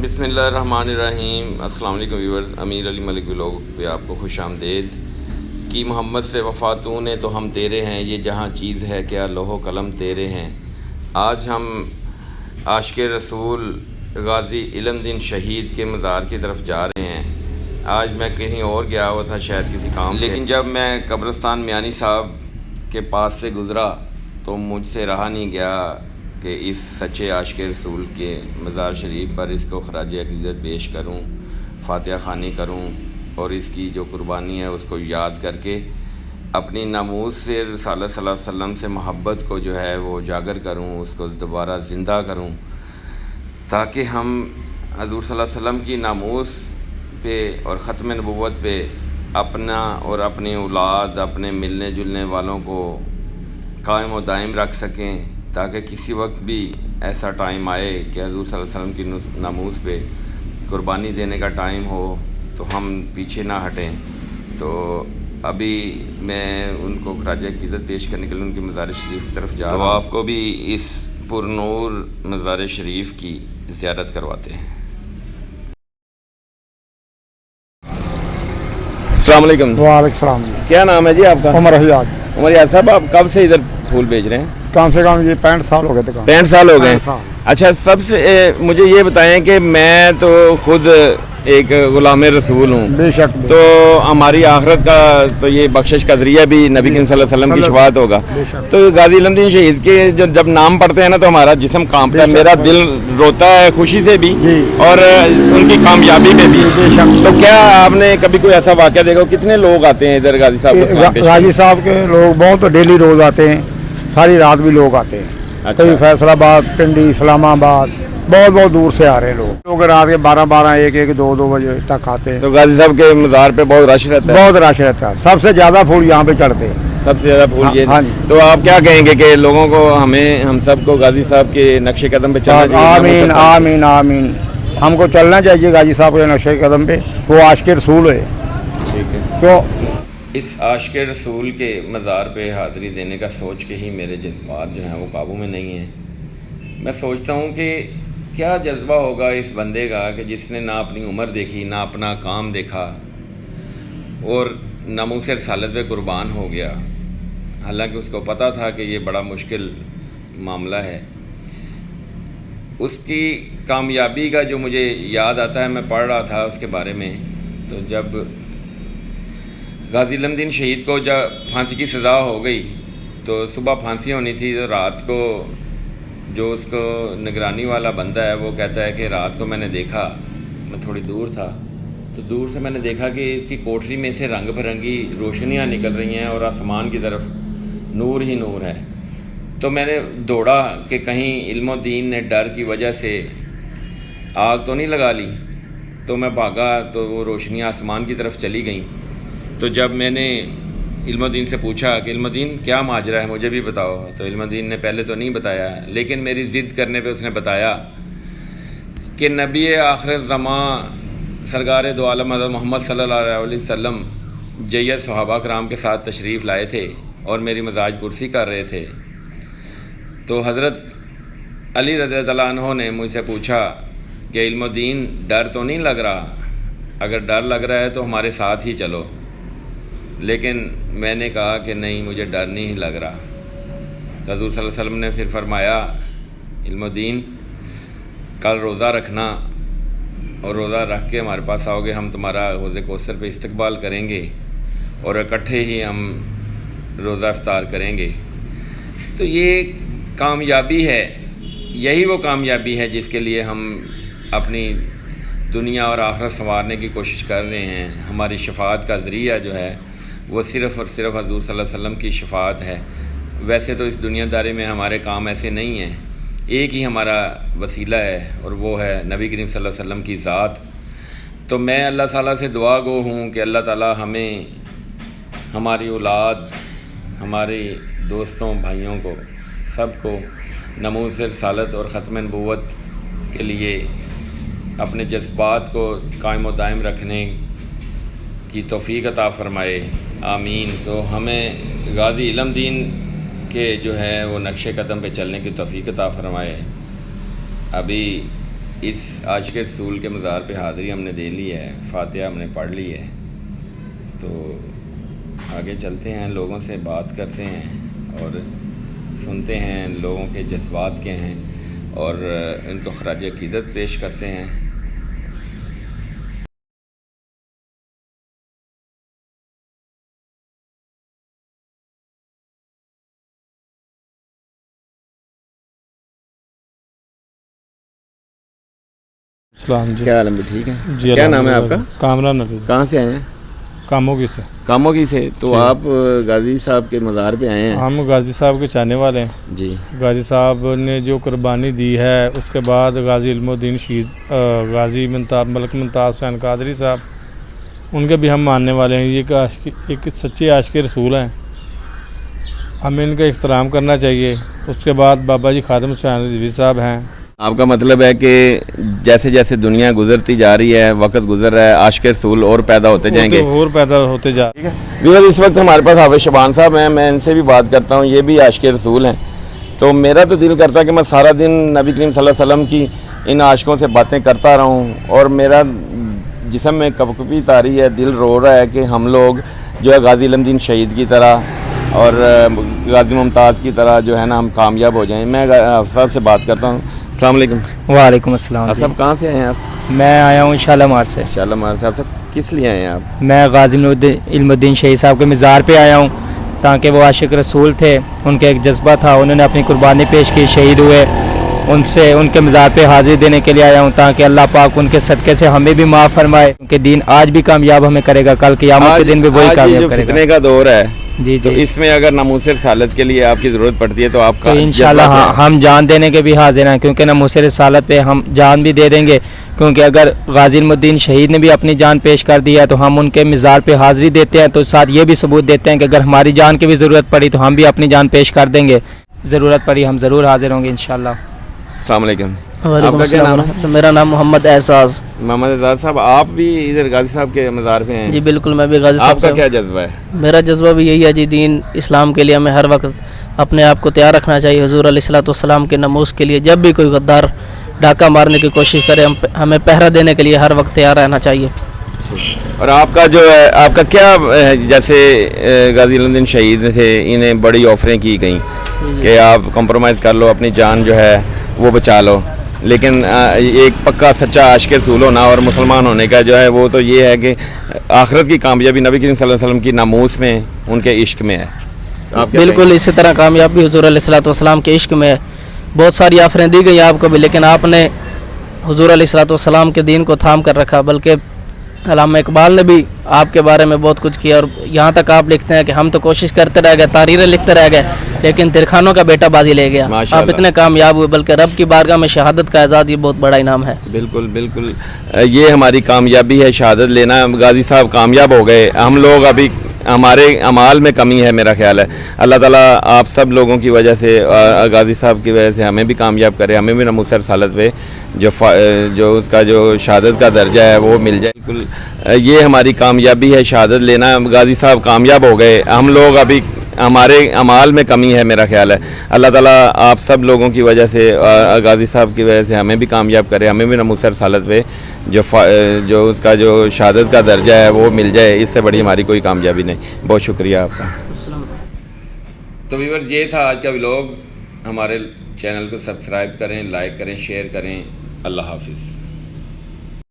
بسم اللہ الرحمن الرحیم۔ السلام علیکم ویورز، امیر علی ملک ولاگ پہ آپ کو خوش آمدید۔ کی محمد سے وفاتوں نے تو ہم تیرے ہیں، یہ جہاں چیز ہے کیا لوح و قلم تیرے ہیں۔ آج ہم عاشق رسول غازی علم دین شہید کے مزار کی طرف جا رہے ہیں۔ آج میں کہیں اور گیا ہوا تھا شاید کسی کام سے، لیکن جب میں قبرستان میانی صاحب کے پاس سے گزرا تو مجھ سے رہا نہیں گیا کہ اس سچے عاشق رسول کے مزار شریف پر اس کو خراج عقیدت پیش کروں، فاتحہ خوانی کروں اور اس کی جو قربانی ہے اس کو یاد کر کے اپنی ناموس سے رسالت صلی اللہ علیہ وسلم سے محبت کو جو ہے وہ اجاگر کروں، اس کو دوبارہ زندہ کروں، تاکہ ہم حضور صلی اللہ علیہ وسلم کی ناموس پہ اور ختم نبوت پہ اپنا اور اپنی اولاد، اپنے ملنے جلنے والوں کو قائم و دائم رکھ سکیں، تاکہ کسی وقت بھی ایسا ٹائم آئے کہ حضور صلی اللہ علیہ وسلم کی ناموس پہ قربانی دینے کا ٹائم ہو تو ہم پیچھے نہ ہٹیں۔ تو ابھی میں ان کو خراج عقیدت پیش کرنے کے لیے ان کے مزار شریف کی طرف جا رہا ہوں، تو آپ کو بھی اس پر نور مزار شریف کی زیارت کرواتے ہیں۔ السلام علیکم۔ وعلیکم السلام۔ کیا نام ہے جی آپ کا؟ عمر حجاج۔ عمر یاد صاحب، آپ کب سے ادھر پھول بیچ رہے ہیں؟ کم سے کم یہ 65 سال ہو گئے تھے۔ 65 سال ہو گئے؟ 65 سال۔ اچھا، سب سے مجھے یہ بتائیں کہ میں تو خود ایک غلام رسول ہوں، بے شک تو ہماری آخرت کا تو یہ بخشش کا ذریعہ بھی نبی کریم صلی اللہ علیہ وسلم کی شفاعت ہوگا۔ تو غازی علم دین شہید کے جب نام پڑھتے ہیں نا تو ہمارا جسم کانپتا ہے، میرا دل روتا ہے خوشی سے بھی اور ان کی کامیابی میں بھی۔ تو کیا آپ نے کبھی کوئی ایسا واقعہ دیکھا؟ کتنے لوگ آتے ہیں ادھر غازی صاحب کو سلام پیش کرنے؟ غازی صاحب کے لوگ بہت ڈیلی روز آتے ہیں، ساری رات بھی لوگ آتے ہیں۔ کوئی فیصل آباد، پنڈی، اسلام آباد، بہت بہت دور سے آ رہے ہیں لوگ رات کے 12 1 2 بجے تک آتے ہیں۔ تو غازی صاحب کے مزار پہ بہت رش رہتا ہے؟ بہت رش رہتا ہے، سب سے زیادہ پھول یہاں پہ چڑھتے ہیں، سب سے زیادہ پھول یہ۔ ہاں جی۔ تو آپ کیا کہیں گے کہ لوگوں کو ہم سب کو غازی صاحب کے نقش قدم پہ چلنا چاہیے؟ آمین آمین آمین۔ ہم کو چلنا چاہیے غازی صاحب کے نقش قدم پہ، وہ عاشق رسول ہے۔ ٹھیک ہے۔ تو اس عاشق رسول کے مزار پہ حاضری دینے کا سوچ کے ہی میرے جذبات جو ہیں وہ قابو میں نہیں ہیں۔ میں سوچتا ہوں کہ کیا جذبہ ہوگا اس بندے کا کہ جس نے نہ اپنی عمر دیکھی، نہ اپنا کام دیکھا اور ناموس رسالت پہ قربان ہو گیا، حالانکہ اس کو پتہ تھا کہ یہ بڑا مشکل معاملہ ہے۔ اس کی کامیابی کا جو مجھے یاد آتا ہے، میں پڑھ رہا تھا اس کے بارے میں، تو جب غازی علم دین شہید کو جب پھانسی کی سزا ہو گئی تو صبح پھانسی ہونی تھی، تو رات کو جو اس کو نگرانی والا بندہ ہے وہ کہتا ہے کہ رات کو میں نے دیکھا، میں تھوڑی دور تھا تو دور سے میں نے دیکھا کہ اس کی کوٹری میں سے رنگ برنگی روشنیاں نکل رہی ہیں اور آسمان کی طرف نور ہی نور ہے۔ تو میں نے دوڑا کہ کہیں علم الدین نے ڈر کی وجہ سے آگ تو نہیں لگا لی، تو میں بھاگا تو وہ روشنیاں آسمان کی طرف چلی گئیں۔ تو جب میں نے علم الدین سے پوچھا کہ علم الدین کیا ماجرا ہے، مجھے بھی بتاؤ، تو علم الدین نے پہلے تو نہیں بتایا، لیکن میری ضد کرنے پہ اس نے بتایا کہ نبی آخر زمان سرکار دو عالم حضرت محمد صلی اللہ علیہ وسلم جید صحابہ کرام کے ساتھ تشریف لائے تھے اور میری مزاج پرسی کر رہے تھے، تو حضرت علی رضی اللہ عنہ نے مجھ سے پوچھا کہ علم الدین ڈر تو نہیں لگ رہا؟ اگر ڈر لگ رہا ہے تو ہمارے ساتھ ہی چلو۔ لیکن میں نے کہا کہ نہیں، مجھے ڈر نہیں لگ رہا۔ تو حضور صلی اللہ علیہ وسلم نے پھر فرمایا، علم الدین کل روزہ رکھنا اور روزہ رکھ کے ہمارے پاس آؤ گے، ہم تمہارا حوض کوثر پہ استقبال کریں گے اور اکٹھے ہی ہم روزہ افطار کریں گے۔ تو یہ کامیابی ہے، یہی وہ کامیابی ہے جس کے لیے ہم اپنی دنیا اور آخرت سنوارنے کی کوشش کر رہے ہیں۔ ہماری شفاعت کا ذریعہ جو ہے وہ صرف اور صرف حضور صلی اللہ علیہ وسلم کی شفاعت ہے۔ ویسے تو اس دنیا داری میں ہمارے کام ایسے نہیں ہیں، ایک ہی ہمارا وسیلہ ہے اور وہ ہے نبی کریم صلی اللہ علیہ وسلم کی ذات۔ تو میں اللہ تعالیٰ سے دعا گو ہوں کہ اللہ تعالیٰ ہمیں، ہماری اولاد، ہمارے دوستوں بھائیوں کو، سب کو ناموس رسالت اور ختم نبوت کے لیے اپنے جذبات کو قائم و دائم رکھنے کی توفیق عطا فرمائے، آمین۔ تو ہمیں غازی علم دین کے جو ہے وہ نقش قدم پہ چلنے کی توفیق عطا فرمائے۔ ابھی اس عاشق رسول کے مزار پہ حاضری ہم نے دے لی ہے، فاتحہ ہم نے پڑھ لی ہے، تو آگے چلتے ہیں، لوگوں سے بات کرتے ہیں اور سنتے ہیں لوگوں کے جذبات کیا ہیں اور ان کو خراج عقیدت پیش کرتے ہیں۔ السلام جی، کیا عالم بھی ٹھیک ہے؟ جی کیا نام ہے آپ کا؟ کامران نبی، کہاں سے آئے ہیں؟ کاموں کی سے کاموں کی سے۔ تو جی۔ آپ غازی صاحب کے مزار پہ آئے ہیں؟ ہم غازی صاحب کے چاہنے والے ہیں۔ جی غازی صاحب نے جو قربانی دی ہے، اس کے بعد غازی علم الدین شہید غازی ملک ممتاز حسین قادری صاحب، ان کے بھی ہم ماننے والے ہیں۔ یہ ایک سچے عاشق رسول ہیں، ہمیں ان کا احترام کرنا چاہیے۔ اس کے بعد بابا جی خادم حسین رضوی صاحب ہیں۔ آپ کا مطلب ہے کہ جیسے جیسے دنیا گزرتی جا رہی ہے، وقت گزر رہا ہے، عاشق رسول اور پیدا ہوتے جائیں گے۔ اور پیدا ہوتے جا ٹھیک ہے ویور، اس وقت ہمارے پاس حافظ شبان صاحب ہیں، میں ان سے بھی بات کرتا ہوں، یہ بھی عاشق رسول ہیں۔ تو میرا تو دل کرتا ہے کہ میں سارا دن نبی کریم صلی اللہ علیہ وسلم کی ان عاشقوں سے باتیں کرتا رہوں، اور میرا جسم میں کپکپی طاری ہے، دل رو رہا ہے کہ ہم لوگ جو ہے غازی علم الدین شہید کی طرح اور غازی ممتاز کی طرح جو ہے نا ہم کامیاب ہو جائیں۔ میں حافظ صاحب سے بات کرتا ہوں۔ السلام علیکم۔ وعلیکم السلام۔ آپ جی، صاحب کہاں سے آئے ہیں آپ؟ میں آیا ہوں شالامار سے۔ شالامار سے۔ آپ صاحب کس لیے آئے ہیں آپ؟ میں غازی علم الدین شہید صاحب کے مزار پہ آیا ہوں، تاکہ وہ عاشق رسول تھے، ان کا ایک جذبہ تھا، انہوں نے اپنی قربانی پیش کی، شہید ہوئے، ان کے مزار پہ حاضری دینے کے لیے آیا ہوں، تاکہ اللہ پاک ان کے صدقے سے ہمیں بھی معاف فرمائے، کیونکہ دین آج بھی کامیاب ہمیں کرے گا، کل قیامت کے دن بھی وہی آج یہ کامیاب جو کرے گا۔ فتنے کا دور ہے، جی تو جی، اس میں اگر ناموس رسالت کے لیے آپ کی ضرورت پڑتی ہے تو آپ کا تو انشاءاللہ ہم جان دینے کے بھی حاضر ہیں، کیونکہ ناموس رسالت پہ ہم جان بھی دے دیں گے، کیونکہ اگر غازی علم الدین شہید نے بھی اپنی جان پیش کر دی ہے تو ہم ان کے مزار پہ حاضری دیتے ہیں، تو ساتھ یہ بھی ثبوت دیتے ہیں کہ اگر ہماری جان کی بھی ضرورت پڑی تو ہم بھی اپنی جان پیش کر دیں گے، ضرورت پڑی ہم ضرور حاضر ہوں گے انشاءاللہ۔ السلام علیکم۔ وعلیکم آپ کا کیا السلام نام ہے؟ ورحمۃ اللہ۔ میرا نام محمد اعزاز۔ محمد اعزاز صاحب، آپ بھی ادھر غازی صاحب کے مزار پہ ہیں؟ جی بالکل، میں بھی غازی آپ صاحب کا سے کیا جذبہ ہے؟ میرا جذبہ بھی یہی ہے جی، دین اسلام کے لیے ہمیں ہر وقت اپنے آپ کو تیار رکھنا چاہیے، حضور علیہ الصلوۃ والسلام کے ناموس کے لیے۔ جب بھی کوئی غدار ڈاکہ مارنے کی کوشش کرے، ہمیں پہرا دینے کے لیے ہر وقت تیار رہنا چاہیے۔ اور آپ کا جو ہے، آپ کا کیا جیسے غازی علم الدین شہید تھے، انہیں بڑی آفریں کی گئیں کہ آپ کمپرومائز کر لو، اپنی جان جو ہے وہ بچا لو، لیکن ایک پکا سچا عاشق رسول ہونا اور مسلمان ہونے کا جو ہے وہ تو یہ ہے کہ آخرت کی کامیابی نبی کریم صلی اللہ علیہ وسلم کی ناموس میں، ان کے عشق میں ہے۔ آپ کیا بالکل اسی طرح کامیابی حضور علیہ الصلوۃ والسلام کے عشق میں ہے۔ بہت ساری آفریں دی گئی آپ کو بھی، لیکن آپ نے حضور علیہ الصلوۃ والسلام کے دین کو تھام کر رکھا، بلکہ علامہ اقبال نے بھی آپ کے بارے میں بہت کچھ کیا، اور یہاں تک آپ لکھتے ہیں کہ ہم تو کوشش کرتے رہ گئے، تحریریں لکھتے رہ گئے، لیکن ترخانوں کا بیٹا بازی لے گیا۔ ماشاء آپ اللہ۔ اتنے کامیاب ہوئے، بلکہ رب کی بارگاہ میں شہادت کا اعزاز، یہ بہت بڑا انعام ہے۔ بالکل بالکل، یہ ہماری کامیابی ہے، شہادت لینا۔ غازی صاحب کامیاب ہو گئے، ہم لوگ ابھی ہمارے اعمال میں کمی ہے، میرا خیال ہے۔ اللہ تعالیٰ آپ سب لوگوں کی وجہ سے، غازی صاحب کی وجہ سے ہمیں بھی کامیاب کرے، ہمیں بھی ناموس رسالت پہ جو اس کا جو شہادت کا درجہ ہے وہ مل جائے۔ بالکل یہ ہماری کامیابی ہے، شہادت لینا۔ غازی صاحب کامیاب ہو گئے، ہم لوگ ابھی ہمارے اعمال میں کمی ہے، میرا خیال ہے۔ اللہ تعالیٰ آپ سب لوگوں کی وجہ سے، غازی صاحب کی وجہ سے ہمیں بھی کامیاب کرے، ہمیں بھی ناموس رسالت پہ جو اس کا جو شہادت کا درجہ ہے وہ مل جائے، اس سے بڑی ہماری کوئی کامیابی نہیں۔ بہت شکریہ آپ کا۔ تو ویورز، یہ تھا آج کا ولاگ۔ ہمارے چینل کو سبسکرائب کریں، لائک کریں، شیئر کریں۔ اللہ حافظ۔